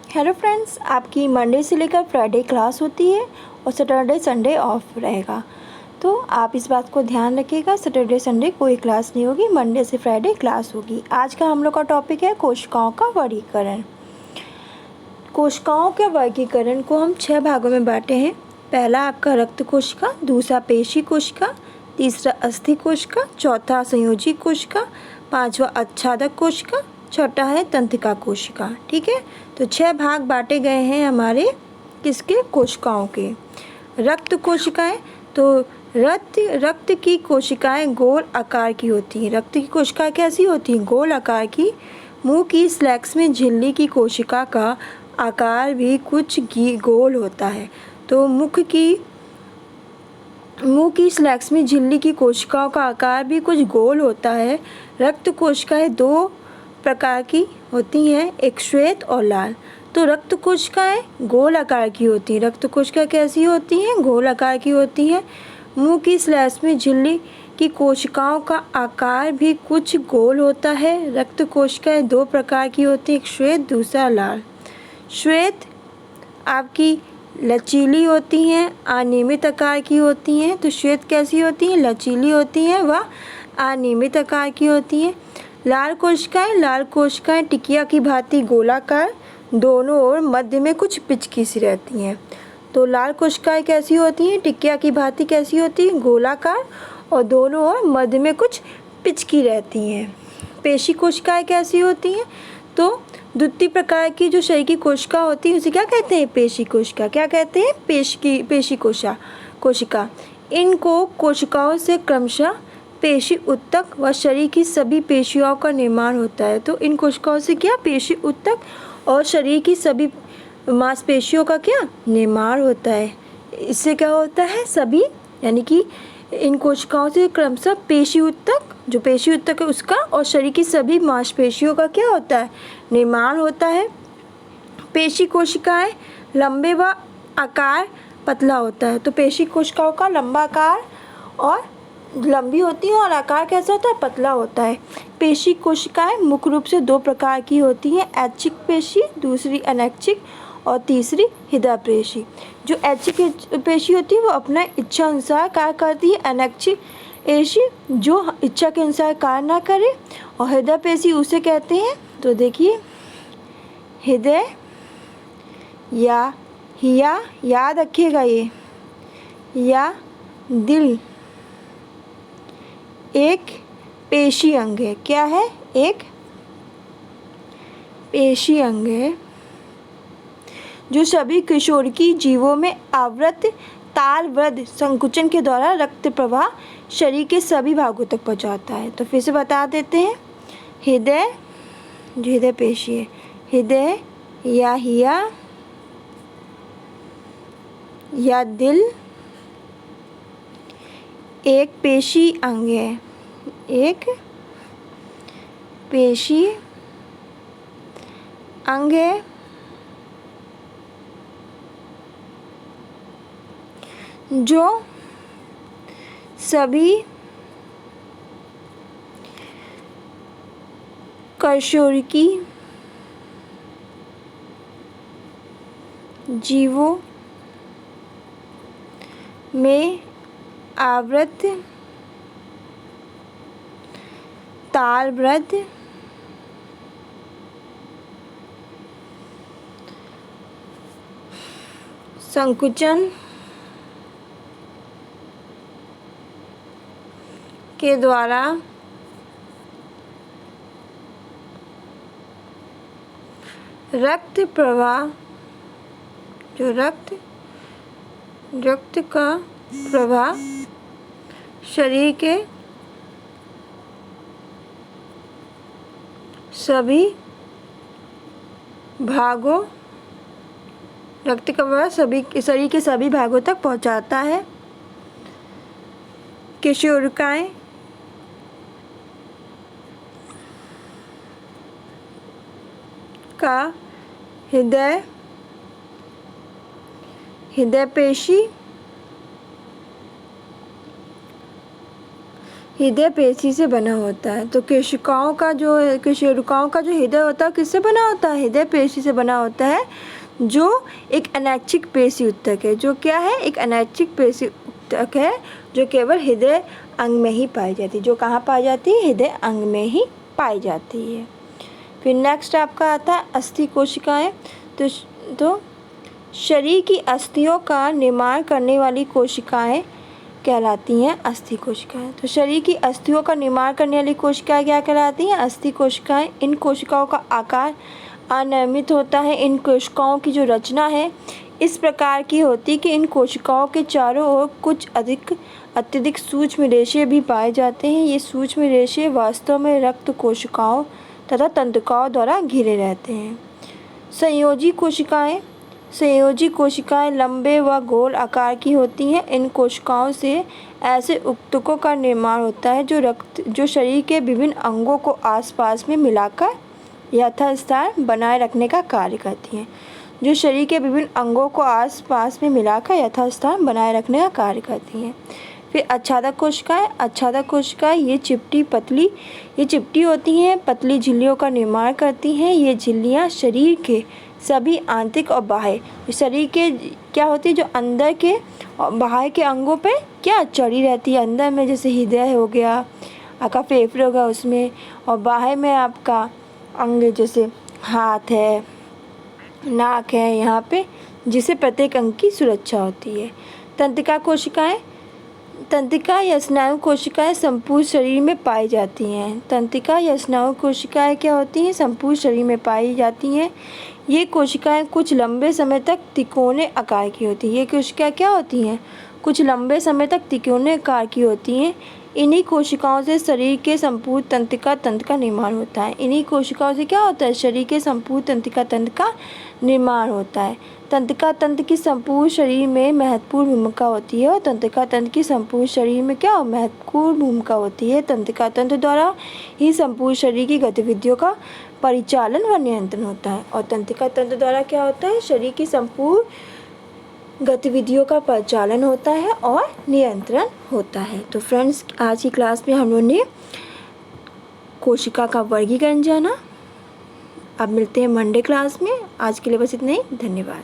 Hello friends, आपकी Monday से लेकर फ्राइडे क्लास होती है और सैटरडे संडे ऑफ रहेगा। तो आप इस बात को ध्यान रखिएगा, सैटरडे संडे कोई क्लास नहीं होगी, मंडे से फ्राइडे क्लास होगी। आज का हम लोग का टॉपिक है कोशिकाओं का वर्गीकरण। कोशिकाओं के वर्गीकरण को हम 6 भागों में बांटे हैं। पहला आपका रक्त कोशिका, दूसरा पेशी कोशिका, तीसरा अस्थि कोशिका, चौथा संयोजी कोशिका, पांचवा आच्छादक कोशिका, छठा है तंत्रिका कोशिका। ठीक है, तो 6 भाग बांटे गए हैं हमारे किसके, कोशिकाओं के। रक्त कोशिकाएं, तो रक्त की कोशिकाएं गोल आकार की होती हैं। रक्त की कोशिकाएं कैसी होती हैं, गोल आकार की। मुंह की स्लैक्स में झिल्ली की कोशिका का आकार भी कुछ गोल होता है। तो मुंह की स्लैक्स में झिल्ली की कोशिकाओं का आकार भी कुछ गोल होता है। रक्त कोशिकाएं 2 प्रकार की होती हैं, एक श्वेत और लाल। तो रक्त कोशिकाएं गोल आकार की होती हैं। रक्त कोशिकाएं कैसी होती हैं, गोल आकार की होती हैं। मुंह की स्लैश में झिल्ली की कोशिकाओं का आकार भी कुछ गोल होता है। रक्त कोशिकाएं 2 प्रकार की होती हैं, एक श्वेत दूसरा लाल। श्वेत आपकी लचीली होती हैं, अनियमित आकार की होती हैं। तो श्वेत कैसी होती हैं, लचीली होती हैं व अनियमित आकार की होती हैं। लाल कोशिकाएं टिकिया की भांति गोलाकार, दोनों ओर मध्य में कुछ पिचकी सी रहती हैं। तो लाल कोशिकाएं कैसी होती हैं, टिकिया की भांति कैसी होती हैं, गोलाकार, और दोनों ओर मध्य में कुछ पिचकी रहती हैं। पेशी कोशिकाएं कैसी होती हैं, तो द्वितीय प्रकार की जो शरीर की कोशिका होती है उसे क्या कहते हैं, पेशी कोशिका। क्या कहते हैं, पेशी कोशिका। इनको कोशिकाओं से क्रमशः पेशी ऊतक व शरीर की सभी पेशियों का निर्माण होता है। तो इन कोशिकाओं से क्या, पेशी ऊतक और शरीर की सभी मांसपेशियों का क्या निर्माण होता है। इससे क्या होता है, सभी यानी कि इन कोशिकाओं से क्रमशः पेशी ऊतक, जो पेशी ऊतक है उसका, और शरीर की सभी मांसपेशियों का क्या होता है, निर्माण होता है। पेशी कोशिकाएं लंबे व आकार पतला होता है। तो पेशी कोशिकाओं का लंबा आकार और लंबी होती है और आकार कैसा होता है, पतला होता है। पेशी कोशिकाएं मुख्य रूप से 2 प्रकार की होती हैं, ऐच्छिक पेशी, दूसरी अनैच्छिक, और तीसरी हृदय पेशी। जो ऐच्छिक पेशी होती है वो अपना इच्छा अनुसार कार्य करती है। अनैच्छिक पेशी जो इच्छा के अनुसार कार्य ना करे, और हृदय पेशी उसे कहते हैं, तो देखिए हृदय या हिया, याद रखिएगा ये, या दिल एक पेशी अंग है। क्या है, एक पेशी अंग है जो सभी किशोरकी जीवों में आवृत तालवृद्ध संकुचन के द्वारा रक्त प्रवाह शरीर के सभी भागों तक पहुंचाता है। तो फिर से बता देते हैं, हृदय, जो हृदय पेशी है, हृदय या हिया या दिल एक पेशी अंग है, एक पेशी अंग है जो सभी कशेरुकी जीवों में आवृत तालवृद्ध संकुचन के द्वारा रक्त प्रवाह, जो रक्त का प्रवाह शरीर के सभी भागों, रक्त का प्रवाह शरीर के सभी भागों तक पहुंचाता है। केशोरुकाएं का हृदय पेशी हृदय पेशी से बना होता है। तो कोशिकाओं का जो हृदय होता है किससे बना होता है? हृदय पेशी से बना होता है, जो एक अनैच्छिक पेशी ऊतक है। जो क्या है? एक अनैच्छिक पेशी ऊतक है जो केवल हृदय अंग में ही पाई जाती है। जो कहाँ पाई जाती है? हृदय अंग में ही पाई जाती है। फिर नेक्स्ट आपका आता है अस्थि कोशिकाएं। तो शरीर की अस्थियों का निर्माण करने वाली कोशिकाएं कहलाती हैं अस्थि कोशिकाएं। तो शरीर की अस्थियों का निर्माण करने वाली कोशिकाएं क्या कहलाती हैं? अस्थि कोशिकाएं। इन कोशिकाओं का आकार अनियमित होता है। इन कोशिकाओं की जो रचना है इस प्रकार की होती है कि इन कोशिकाओं के चारों ओर कुछ अत्यधिक सूक्ष्म रेशे भी पाए जाते हैं। ये सूक्ष्म रेशे वास्तव में रक्त कोशिकाओं तथा तंत्रिकाओं द्वारा घिरे रहते हैं। संयोजी कोशिकाएं लंबे व गोल आकार की होती हैं। इन कोशिकाओं से ऐसे ऊतकों का निर्माण होता है जो शरीर के विभिन्न अंगों को आसपास में मिलाकर यथास्थान बनाए रखने का कार्य करती हैं। जो शरीर के विभिन्न अंगों को आसपास में मिलाकर यथास्थान बनाए रखने का कार्य करती हैं। फिर आच्छादक कोशिकाएं ये चिपटी होती हैं, पतली झिल्लियों का निर्माण करती हैं। ये झिल्लियां शरीर के सभी आंतरिक और बाह्य शरीर के क्या होती है, जो अंदर के और बाहर के अंगों पे क्या चढ़ी रहती है। अंदर में जैसे हृदय हो गया, आपका फेफड़े हो गया उसमें, और बाहर में आपका अंग जैसे हाथ है, नाक है, यहाँ पे जिससे प्रत्येक अंग की सुरक्षा होती है। तंत्रिका या स्नायु कोशिकाएं संपूर्ण शरीर में पाई जाती हैं। तंत्रिका या स्नायु कोशिकाएं क्या होती हैं? संपूर्ण शरीर में पाई जाती हैं। ये कोशिकाएं कुछ लंबे समय तक तिकोने आकार की होती हैं। ये कोशिकाएं क्या होती हैं? कुछ लंबे समय तक तिकोने आकार की होती हैं। इन्हीं कोशिकाओं से शरीर के संपूर्ण तंत्रिका तंत्र का निर्माण होता है। इन्हीं कोशिकाओं से क्या होता है? शरीर के संपूर्ण तंत्रिका तंत्र का निर्माण होता है। तंत्रिका तंत्र की संपूर्ण शरीर में महत्वपूर्ण भूमिका होती है। और तंत्रिका तंत्र की संपूर्ण शरीर में क्या महत्वपूर्ण भूमिका होती है? तंत्रिका तंत्र द्वारा ही संपूर्ण शरीर की गतिविधियों का परिचालन व नियंत्रण होता है। और तंत्रिका तंत्र द्वारा क्या होता है? शरीर की संपूर्ण गतिविधियों का परिचालन होता है और नियंत्रण होता है। तो फ्रेंड्स, आज की क्लास में हम लोगों ने कोशिका का वर्गीकरण जाना। अब मिलते हैं मंडे क्लास में। आज के लिए बस इतना ही। धन्यवाद।